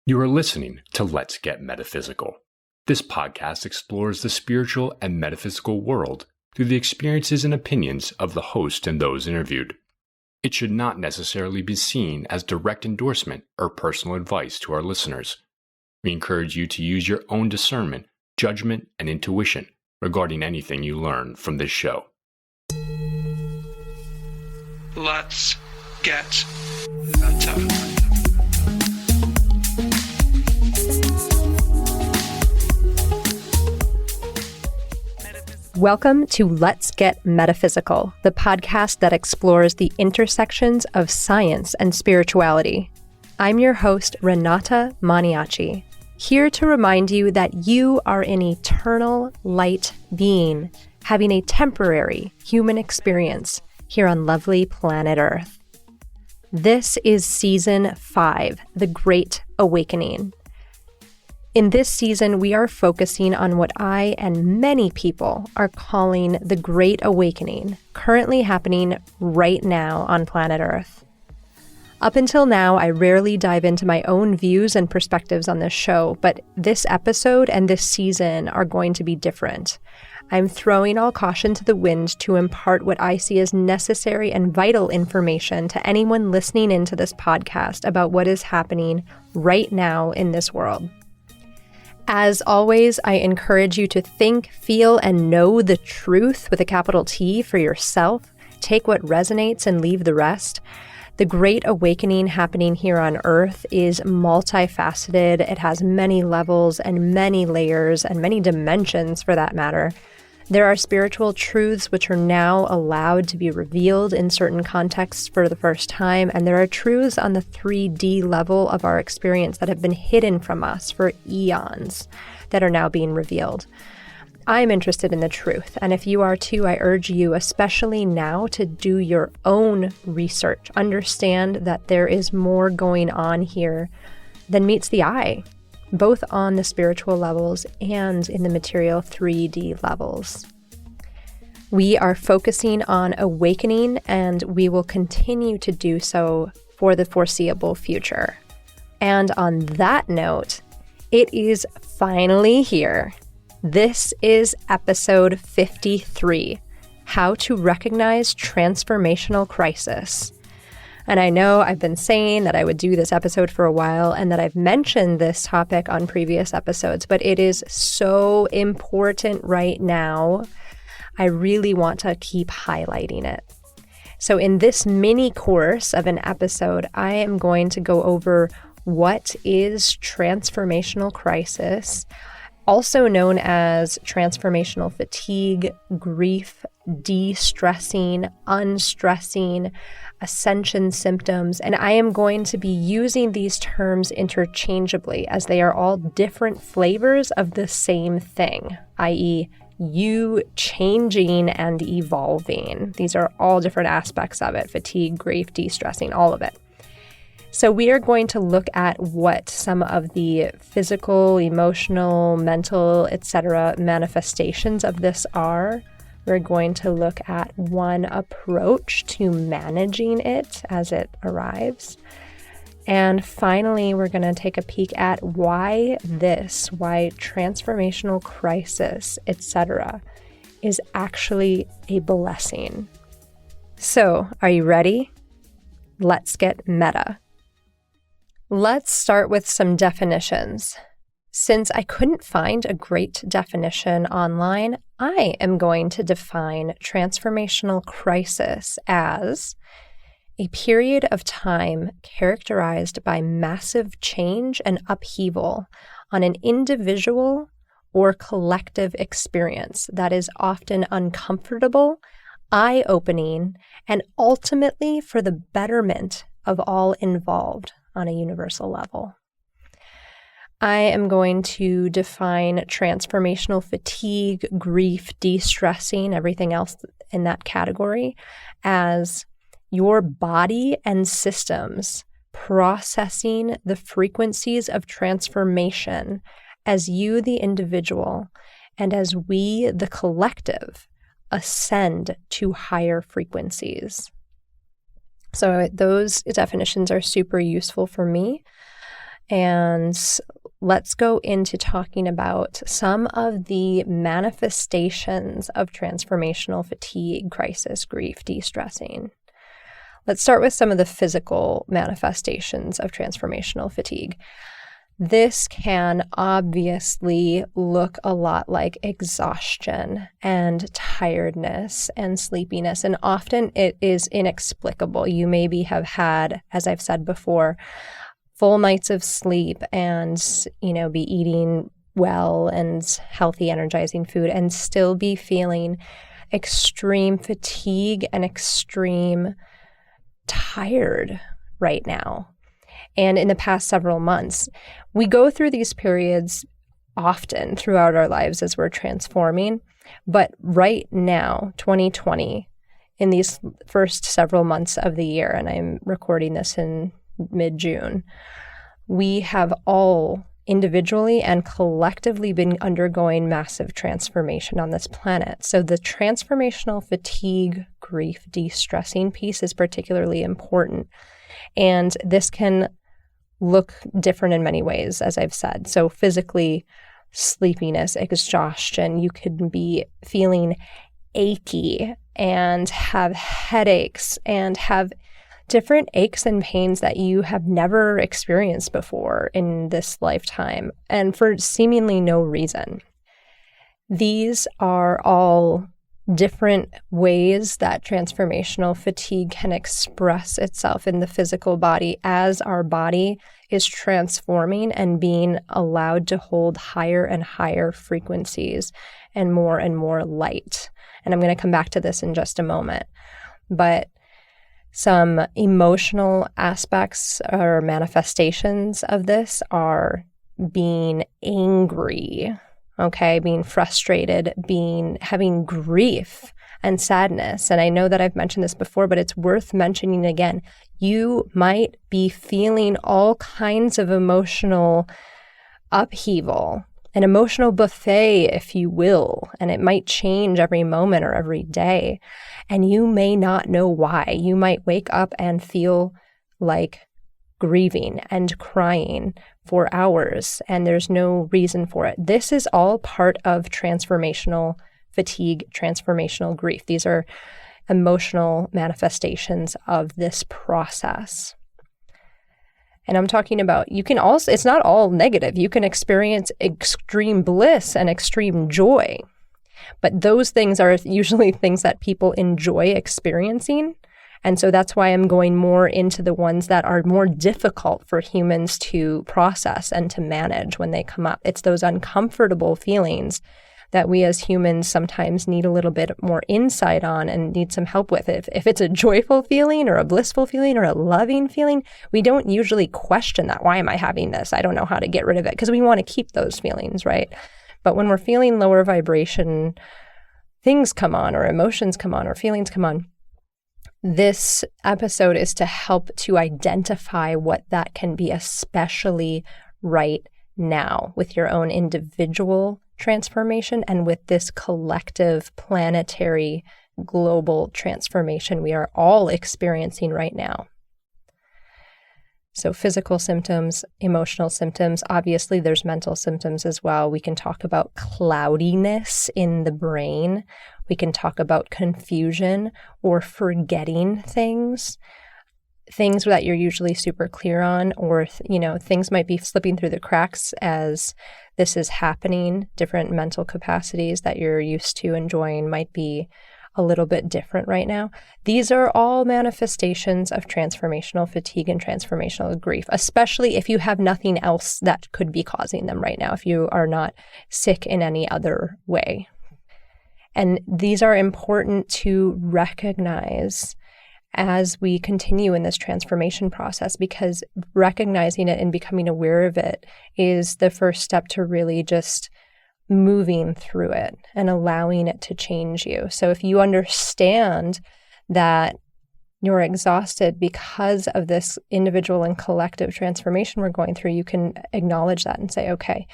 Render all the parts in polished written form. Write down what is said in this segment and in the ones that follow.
You are listening to Let's Get Metaphysical. This podcast explores the spiritual and metaphysical world through the experiences and opinions of the host and those interviewed. It should not necessarily be seen as direct endorsement or personal advice to our listeners. We encourage you to use your own discernment, judgment, and intuition regarding anything you learn from this show. Let's get meta. Welcome to Let's Get Metaphysical, the podcast that explores the intersections of science and spirituality. I'm your host, Renata Maniaci, here to remind you that you are an eternal light being having a temporary human experience here on lovely planet Earth. This is Season 5, The Great Awakening. In this season, we are focusing on what I and many people are calling the Great Awakening, currently happening right now on planet Earth. Up until now, I rarely dive into my own views and perspectives on this show, but this episode and this season are going to be different. I'm throwing all caution to the wind to impart what I see as necessary and vital information to anyone listening into this podcast about what is happening right now in this world. As always, I encourage you to think, feel, and know the truth with a capital T for yourself. Take what resonates and leave the rest. The Great Awakening happening here on Earth is multifaceted. It has many levels and many layers and many dimensions for that matter. There are spiritual truths which are now allowed to be revealed in certain contexts for the first time, and there are truths on the 3D level of our experience that have been hidden from us for eons that are now being revealed. I'm interested in the truth, and if you are too, I urge you, especially now, to do your own research. Understand that there is more going on here than meets the eye, both on the spiritual levels and in the material 3D levels. We are focusing on awakening, and we will continue to do so for the foreseeable future. And on that note, it is finally here. This is episode 53, How to Recognize Transformational Crisis. And I know I've been saying that I would do this episode for a while and that I've mentioned this topic on previous episodes, but it is so important right now. I really want to keep highlighting it. So in this mini course of an episode, I am going to go over what is transformational crisis, also known as transformational fatigue, grief, de-stressing, unstressing, ascension symptoms, and I am going to be using these terms interchangeably as they are all different flavors of the same thing, i.e., you changing and evolving. These are all different aspects of it: fatigue, grief, de-stressing, all of it. So we are going to look at what some of the physical, emotional, mental, etc. manifestations of this are. We're going to look at one approach to managing it as it arrives. And finally, we're going to take a peek at why transformational crisis, etc., is actually a blessing. So, are you ready? Let's get meta. Let's start with some definitions. Since I couldn't find a great definition online, I am going to define transformational crisis as a period of time characterized by massive change and upheaval on an individual or collective experience that is often uncomfortable, eye-opening, and ultimately for the betterment of all involved on a universal level. I am going to define transformational fatigue, grief, de-stressing, everything else in that category as your body and systems processing the frequencies of transformation as you, the individual, and as we, the collective, ascend to higher frequencies. So those definitions are super useful for me. And let's go into talking about some of the manifestations of transformational fatigue, crisis, grief, de-stressing. Let's start with some of the physical manifestations of transformational fatigue. This can obviously look a lot like exhaustion and tiredness and sleepiness, and often it is inexplicable. You maybe have had, as I've said before, full nights of sleep and, be eating well and healthy, energizing food and still be feeling extreme fatigue and extreme tired right now. And in the past several months, we go through these periods often throughout our lives as we're transforming. But right now, 2020, in these first several months of the year, and I'm recording this in mid-June, we have all individually and collectively been undergoing massive transformation on this planet. So the transformational fatigue, grief, de-stressing piece is particularly important. And this can look different in many ways, as I've said. So physically, sleepiness, exhaustion, you could be feeling achy and have headaches and have different aches and pains that you have never experienced before in this lifetime, and for seemingly no reason. These are all different ways that transformational fatigue can express itself in the physical body as our body is transforming and being allowed to hold higher and higher frequencies and more light. And I'm going to come back to this in just a moment. But some emotional aspects or manifestations of this are being angry, being frustrated, having grief and sadness. And I know that I've mentioned this before, but it's worth mentioning again. You might be feeling all kinds of emotional upheaval, an emotional buffet, if you will, and it might change every moment or every day. And you may not know why. You might wake up and feel like grieving and crying for hours, and there's no reason for it. This is all part of transformational fatigue, transformational grief. These are emotional manifestations of this process. And I'm talking about, it's not all negative. You can experience extreme bliss and extreme joy. But those things are usually things that people enjoy experiencing. And so that's why I'm going more into the ones that are more difficult for humans to process and to manage when they come up. It's those uncomfortable feelings that we as humans sometimes need a little bit more insight on and need some help with. If it's a joyful feeling or a blissful feeling or a loving feeling, we don't usually question that. Why am I having this? I don't know how to get rid of it, because we want to keep those feelings, right? But when we're feeling lower vibration, things come on or emotions come on or feelings come on. This episode is to help to identify what that can be, especially right now with your own individual transformation and with this collective planetary global transformation we are all experiencing right now. So physical symptoms, emotional symptoms, obviously there's mental symptoms as well. We can talk about cloudiness in the brain. We can talk about confusion or forgetting things that you're usually super clear on, or, things might be slipping through the cracks as this is happening. Different mental capacities that you're used to enjoying might be a little bit different right now. These are all manifestations of transformational fatigue and transformational grief, especially if you have nothing else that could be causing them right now, if you are not sick in any other way. And these are important to recognize as we continue in this transformation process, because recognizing it and becoming aware of it is the first step to really just moving through it and allowing it to change you. So if you understand that you're exhausted because of this individual and collective transformation we're going through, you can acknowledge that and say, okay,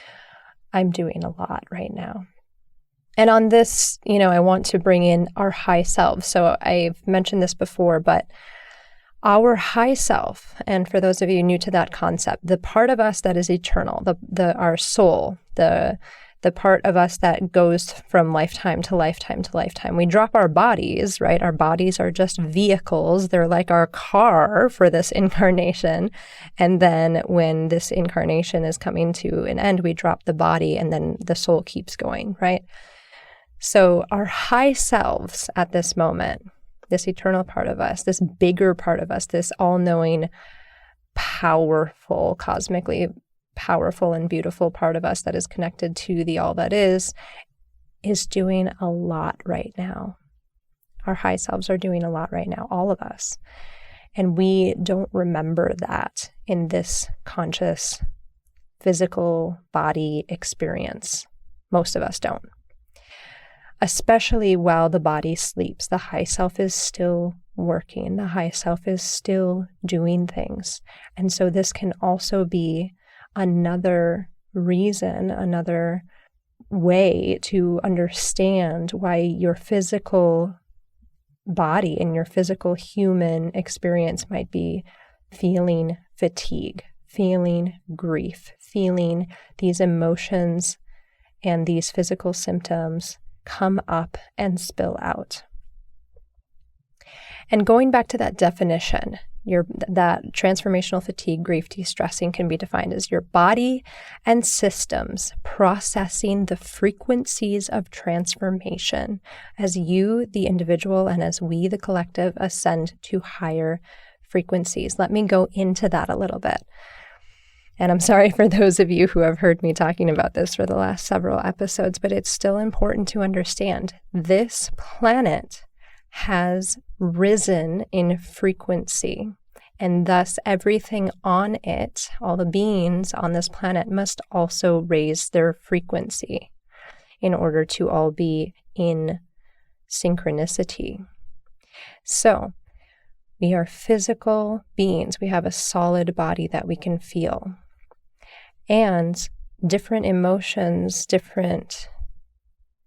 I'm doing a lot right now. And on this, I want to bring in our high selves. So I've mentioned this before, but Our high self, and for those of you new to that concept, the part of us that is eternal, our soul, the part of us that goes from lifetime to lifetime to lifetime. We drop our bodies, right? Our bodies are just vehicles. They're like our car for this incarnation. And then when this incarnation is coming to an end, we drop the body and then the soul keeps going, right? So our high selves at this moment, this eternal part of us, this bigger part of us, this all-knowing, powerful, cosmically powerful and beautiful part of us that is connected to the all that is doing a lot right now. Our high selves are doing a lot right now, all of us. And we don't remember that in this conscious physical body experience. Most of us don't. Especially while the body sleeps, the high self is still working. The high self is still doing things. And so this can also be another reason, another way to understand why your physical body and your physical human experience might be feeling fatigue, feeling grief, feeling these emotions and these physical symptoms come up and spill out. And going back to that definition, that transformational fatigue, grief, de-stressing can be defined as your body and systems processing the frequencies of transformation as you, the individual, and as we, the collective, ascend to higher frequencies. Let me go into that a little bit. And I'm sorry for those of you who have heard me talking about this for the last several episodes, but it's still important to understand this planet has risen in frequency, and thus everything on it, all the beings on this planet, must also raise their frequency in order to all be in synchronicity. So we are physical beings. We have a solid body that we can feel. And different emotions, different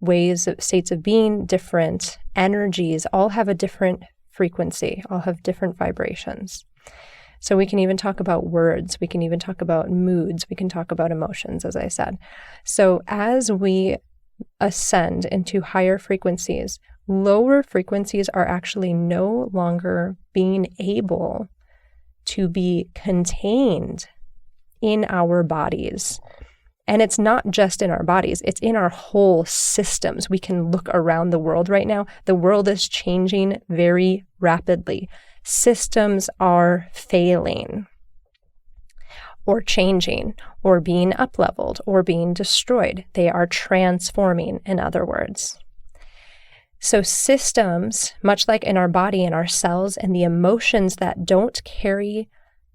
ways of states of being, different energies, all have a different frequency, all have different vibrations. So we can even talk about words, we can even talk about moods, we can talk about emotions, as I said. So as we ascend into higher frequencies, lower frequencies are actually no longer being able to be contained in our bodies. And it's not just in our bodies, it's in our whole systems. We can look around the world right now. The world is changing very rapidly. Systems are failing or changing or being up-leveled or being destroyed. They are transforming, in other words. So systems, much like in our body and our cells and the emotions that don't carry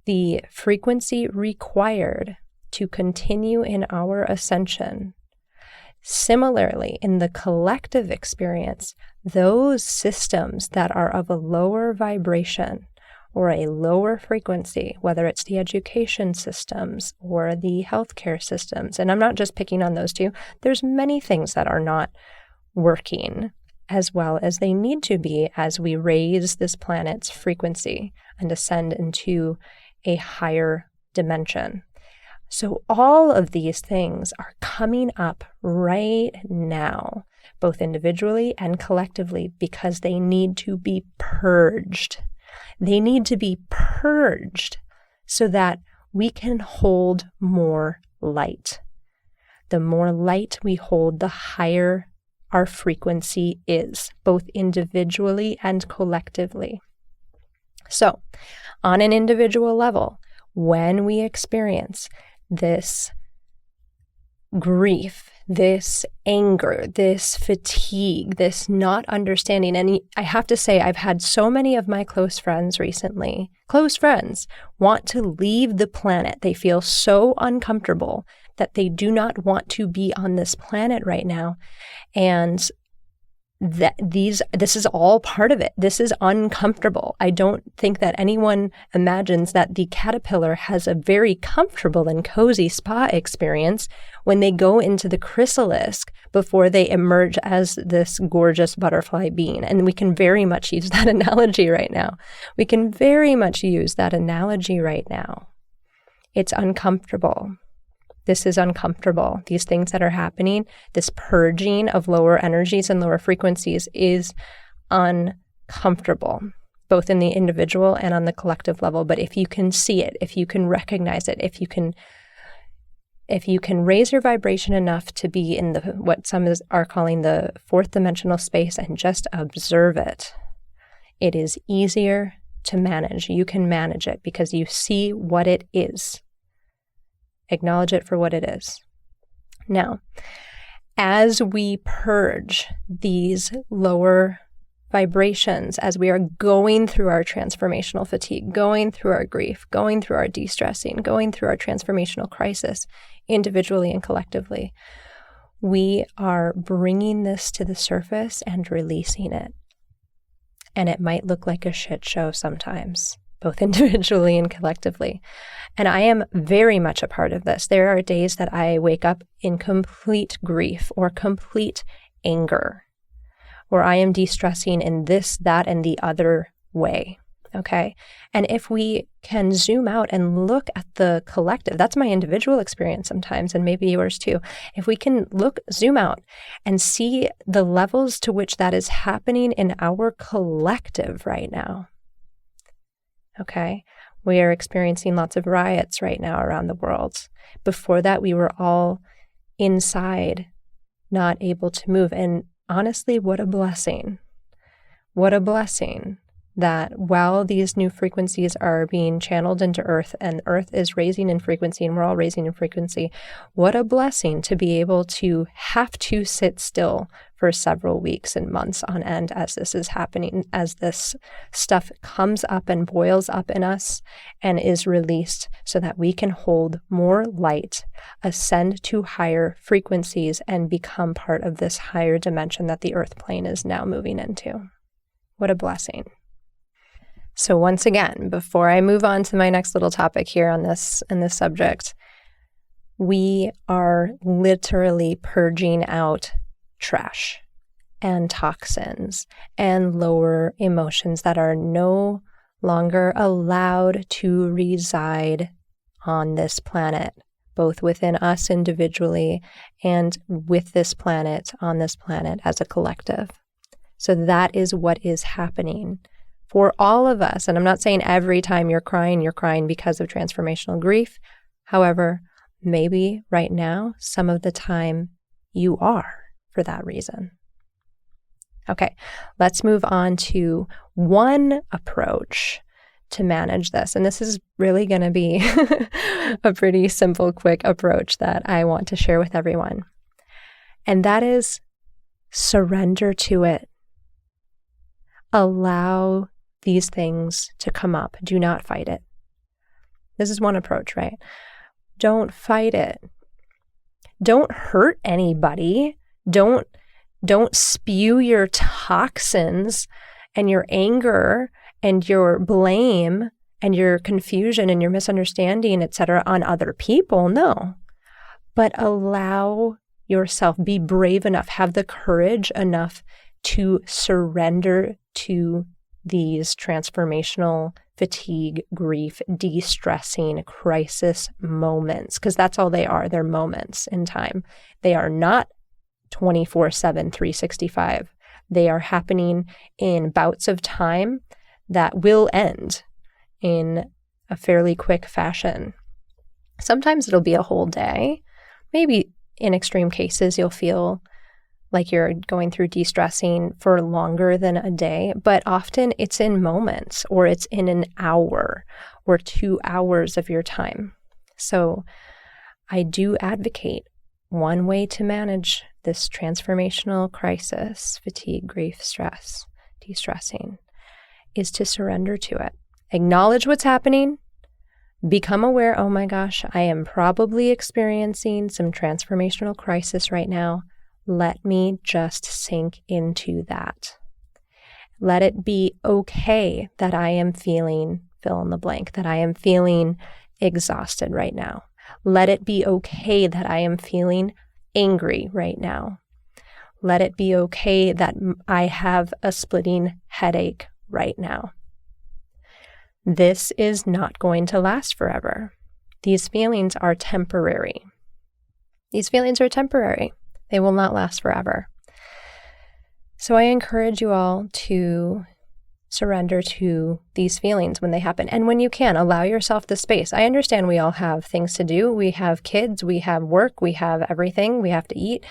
the frequency required to continue in our ascension. Similarly, in the collective experience, those systems that are of a lower vibration or a lower frequency, whether it's the education systems or the healthcare systems, and I'm not just picking on those two, there's many things that are not working as well as they need to be as we raise this planet's frequency and ascend into a higher dimension. So all of these things are coming up right now, both individually and collectively, because they need to be purged. They need to be purged so that we can hold more light. The more light we hold, the higher our frequency is, both individually and collectively. So, on an individual level, when we experience this grief, this anger, this fatigue, this not understanding. And I have to say, I've had so many of my close friends recently, want to leave the planet. They feel so uncomfortable that they do not want to be on this planet right now. And this is all part of it. This is uncomfortable. I don't think that anyone imagines that the caterpillar has a very comfortable and cozy spa experience when they go into the chrysalis before they emerge as this gorgeous butterfly being. And we can very much use that analogy right now. It's uncomfortable. This is uncomfortable. These things that are happening, this purging of lower energies and lower frequencies is uncomfortable, both in the individual and on the collective level. But if you can see it, if you can recognize it, if you can raise your vibration enough to be in what some are calling the fourth dimensional space and just observe it, it is easier to manage. You can manage it because you see what it is. Acknowledge it for what it is. Now, as we purge these lower vibrations, as we are going through our transformational fatigue, going through our grief, going through our de-stressing, going through our transformational crisis, individually and collectively, we are bringing this to the surface and releasing it. And it might look like a shit show sometimes, both individually and collectively. And I am very much a part of this. There are days that I wake up in complete grief or complete anger, or I am de-stressing in this, that, and the other way. Okay. And if we can zoom out and look at the collective, that's my individual experience sometimes, and maybe yours too. If we can zoom out and see the levels to which that is happening in our collective right now. Okay. We are experiencing lots of riots right now around the world. Before that, we were all inside, not able to move. And honestly, what a blessing. What a blessing that while these new frequencies are being channeled into Earth and Earth is raising in frequency and we're all raising in frequency, what a blessing to be able to have to sit still for several weeks and months on end as this is happening, as this stuff comes up and boils up in us and is released so that we can hold more light, ascend to higher frequencies, and become part of this higher dimension that the Earth plane is now moving into. What a blessing. So once again, before I move on to my next little topic here on this subject, we are literally purging out trash and toxins and lower emotions that are no longer allowed to reside on this planet, both within us individually and with this planet, on this planet as a collective. So that is what is happening for all of us. And I'm not saying every time you're crying because of transformational grief. However, maybe right now, some of the time you are for that reason. Okay, let's move on to one approach to manage this. And this is really going to be a pretty simple, quick approach that I want to share with everyone. And that is surrender to it. Allow these things to come up. Do not fight it. This is one approach, right? Don't fight it. Don't hurt anybody. Don't spew your toxins and your anger and your blame and your confusion and your misunderstanding, etc., on other people. No. But allow yourself, be brave enough, have the courage enough to surrender to these transformational fatigue, grief, de-stressing crisis moments, because that's all they are. They're moments in time. They are not 24/7, 365. They are happening in bouts of time that will end in a fairly quick fashion. Sometimes it'll be a whole day. Maybe in extreme cases, you'll feel like you're going through de-stressing for longer than a day, but often it's in moments, or it's in an hour or 2 hours of your time. So I do advocate one way to manage this transformational crisis, fatigue, grief, stress, de-stressing, is to surrender to it. Acknowledge what's happening. Become aware, oh my gosh, I am probably experiencing some transformational crisis right now. Let me just sink into that. Let it be okay that I am feeling fill in the blank, that I am feeling exhausted right now. Let it be okay that I am feeling angry right now. Let it be okay that I have a splitting headache right now. This is not going to last forever. These feelings are temporary. These feelings are temporary. They will not last forever. So I encourage you all to surrender to these feelings when they happen. And when you can, allow yourself the space. I understand we all have things to do. We have kids, we have work, we have everything, we have to eat.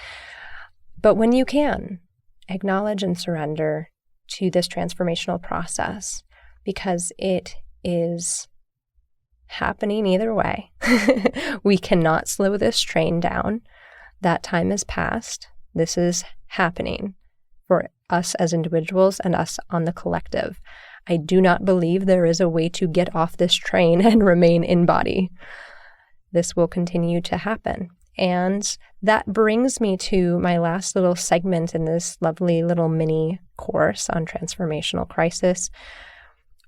But when you can, acknowledge and surrender to this transformational process, because it is happening either way. We cannot slow this train down. That time is past. This is happening for us as individuals and us on the collective. I do not believe there is a way to get off this train and remain in body. This will continue to happen. And that brings me to my last little segment in this lovely little mini course on transformational crisis.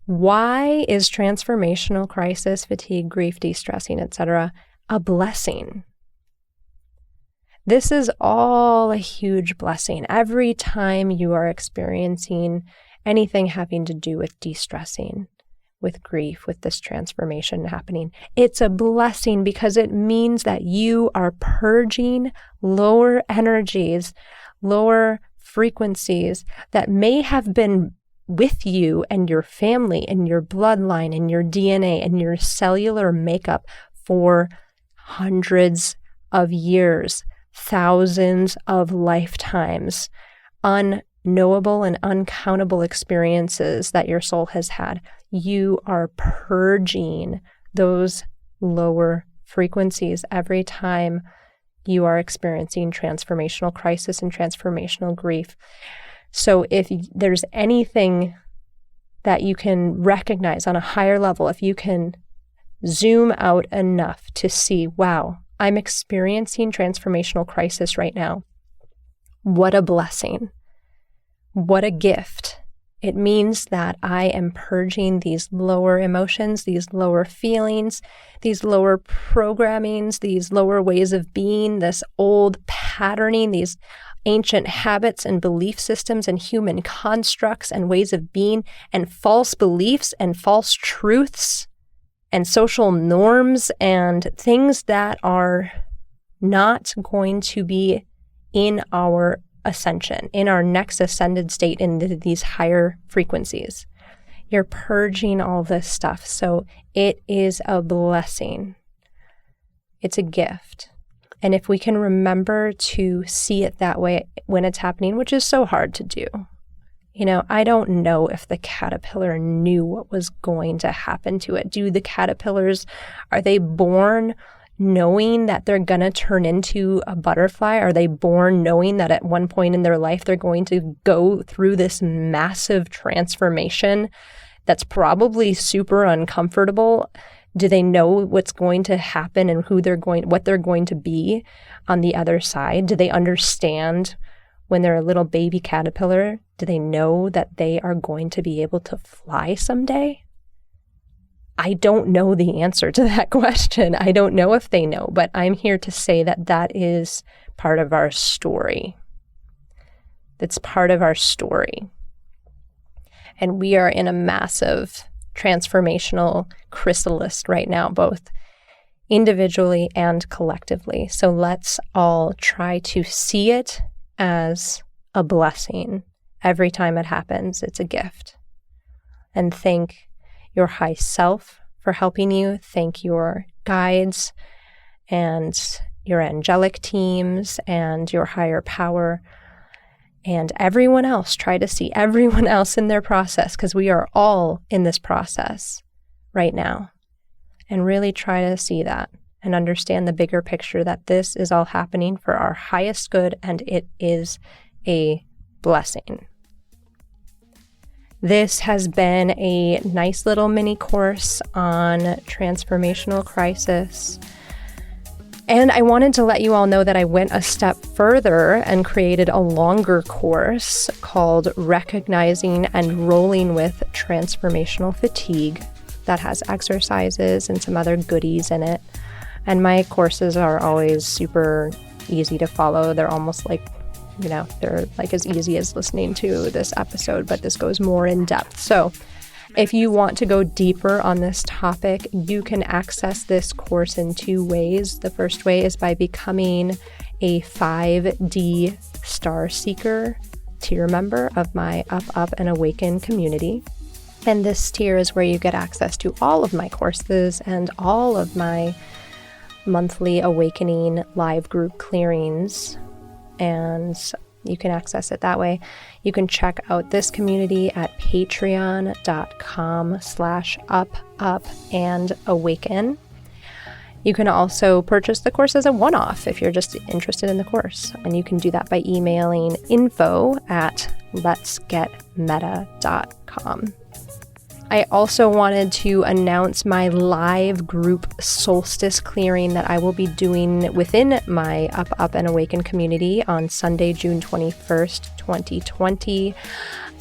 Why is transformational crisis, fatigue, grief, de-stressing, etc., a blessing? This is all a huge blessing. Every time you are experiencing anything having to do with de-stressing, with grief, with this transformation happening, it's a blessing because it means that you are purging lower energies, lower frequencies that may have been with you and your family and your bloodline and your DNA and your cellular makeup for hundreds of years, thousands of lifetimes, unknowable and uncountable experiences that your soul has had. You are purging those lower frequencies every time you are experiencing transformational crisis and transformational grief. So if there's anything that you can recognize on a higher level, if you can zoom out enough to see, wow, I'm experiencing transformational crisis right now. What a blessing. What a gift. It means that I am purging these lower emotions, these lower feelings, these lower programmings, these lower ways of being, this old patterning, these ancient habits and belief systems and human constructs and ways of being and false beliefs and false truths and social norms and things that are not going to be in our ascension, in our next ascended state into these higher frequencies. You're purging all this stuff. So it is a blessing. It's a gift. And if we can remember to see it that way when it's happening, which is so hard to do. You know, I don't know if the caterpillar knew what was going to happen to it. Do the caterpillars, are they born knowing that they're going to turn into a butterfly? Are they born knowing that at one point in their life they're going to go through this massive transformation that's probably super uncomfortable? Do they know what's going to happen and what they're going to be on the other side? Do they understand when they're a little baby caterpillar? Do they know that they are going to be able to fly someday? I don't know the answer to that question. I don't know if they know, but I'm here to say that that is part of our story. That's part of our story. And we are in a massive transformational chrysalis right now, both individually and collectively. So let's all try to see it as a blessing. Every time it happens, it's a gift. And thank your high self for helping you. Thank your guides and your angelic teams and your higher power and everyone else. Try to see everyone else in their process, because we are all in this process right now. And really try to see that and understand the bigger picture, that this is all happening for our highest good, and it is a blessing. This has been a nice little mini course on transformational crisis. And I wanted to let you all know that I went a step further and created a longer course called Recognizing and Rolling with Transformational Fatigue that has exercises and some other goodies in it. And my courses are always super easy to follow. They're almost like, they're like as easy as listening to this episode, but this goes more in depth. So if you want to go deeper on this topic, you can access this course in two ways. The first way is by becoming a 5D Star Seeker tier member of my Up, and Awaken community. And this tier is where you get access to all of my courses and all of my monthly awakening live group clearings, and you can access it that way. You can check out this community at patreon.com/up-and-awaken. You can also purchase the course as a one-off if you're just interested in the course, and you can do that by emailing info@letsgetmeta.com. I also wanted to announce my live group solstice clearing that I will be doing within my Up, and Awaken community on Sunday, June 21st, 2020.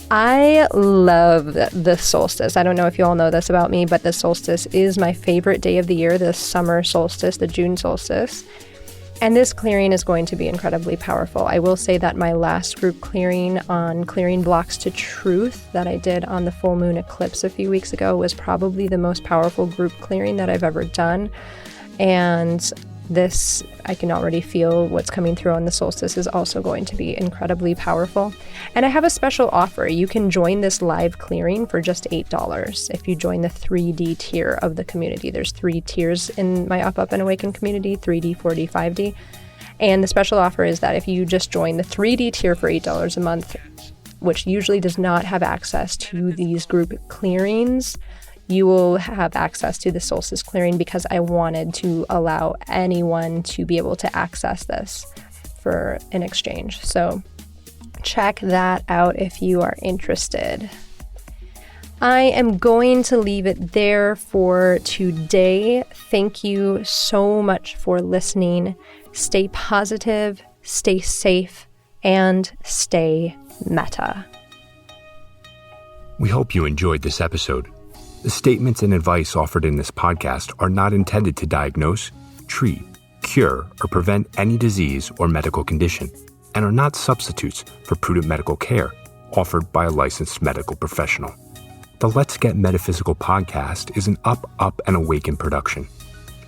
I love the solstice. I don't know if you all know this about me, but the solstice is my favorite day of the year, the summer solstice, the June solstice. And this clearing is going to be incredibly powerful. I will say that my last group clearing on clearing blocks to truth that I did on the full moon eclipse a few weeks ago was probably the most powerful group clearing that I've ever done. And this, I can already feel what's coming through on the solstice is also going to be incredibly powerful. And I have a special offer. You can join this live clearing for just $8 if you join the 3D tier of the community. There's 3 tiers in my Up, and Awaken community, 3D, 4D, 5D. And the special offer is that if you just join the 3D tier for $8 a month, which usually does not have access to these group clearings, you will have access to the solstice clearing because I wanted to allow anyone to be able to access this for an exchange. So check that out if you are interested. I am going to leave it there for today. Thank you so much for listening. Stay positive, stay safe, and stay meta. We hope you enjoyed this episode. The statements and advice offered in this podcast are not intended to diagnose, treat, cure, or prevent any disease or medical condition, and are not substitutes for prudent medical care offered by a licensed medical professional. The Let's Get Metaphysical podcast is an Up, and Awaken production.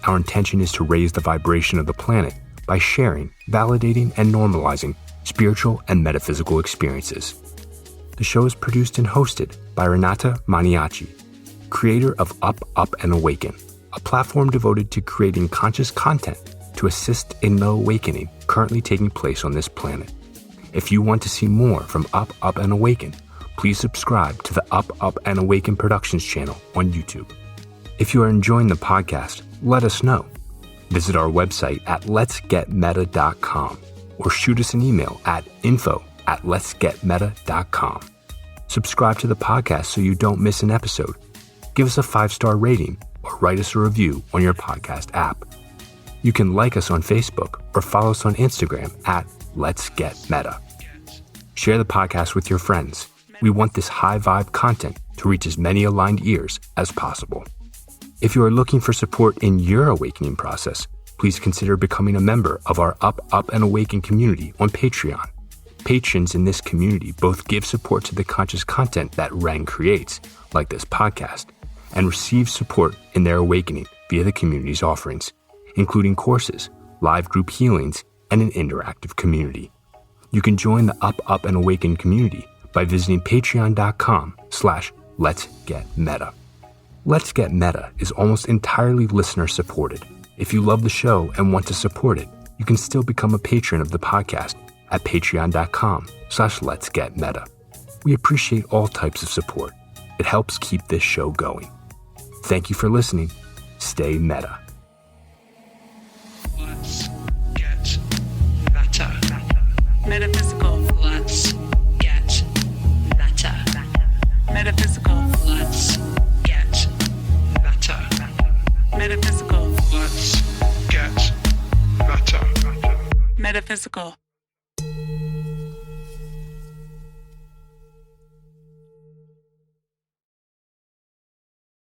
Our intention is to raise the vibration of the planet by sharing, validating, and normalizing spiritual and metaphysical experiences. The show is produced and hosted by Renata Maniaci, creator of Up, and Awaken, a platform devoted to creating conscious content to assist in the awakening currently taking place on this planet. If you want to see more from Up, and Awaken, please subscribe to the Up, and Awaken Productions channel on YouTube. If you are enjoying the podcast, let us know. Visit our website at letsgetmeta.com or shoot us an email at info@letsgetmeta.com. Subscribe to the podcast so you don't miss an episode. Give us a 5-star rating or write us a review on your podcast app. You can like us on Facebook or follow us on Instagram at Let's Get Meta. Share the podcast with your friends. We want this high vibe content to reach as many aligned ears as possible. If you are looking for support in your awakening process, please consider becoming a member of our Up, and Awaken community on Patreon. Patrons in this community both give support to the conscious content that Ren creates, like this podcast, and receive support in their awakening via the community's offerings, including courses, live group healings, and an interactive community. You can join the Up, and Awaken community by visiting patreon.com/letsgetmeta. Let's Get Meta is almost entirely listener supported. If you love the show and want to support it, you can still become a patron of the podcast at patreon.com/letsgetmeta. We appreciate all types of support. It helps keep this show going. Thank you for listening. Stay meta. Let's get meta. Metaphysical. Let's get meta. Metaphysical. Let's get meta. Metaphysical. Let's get Metaphysical.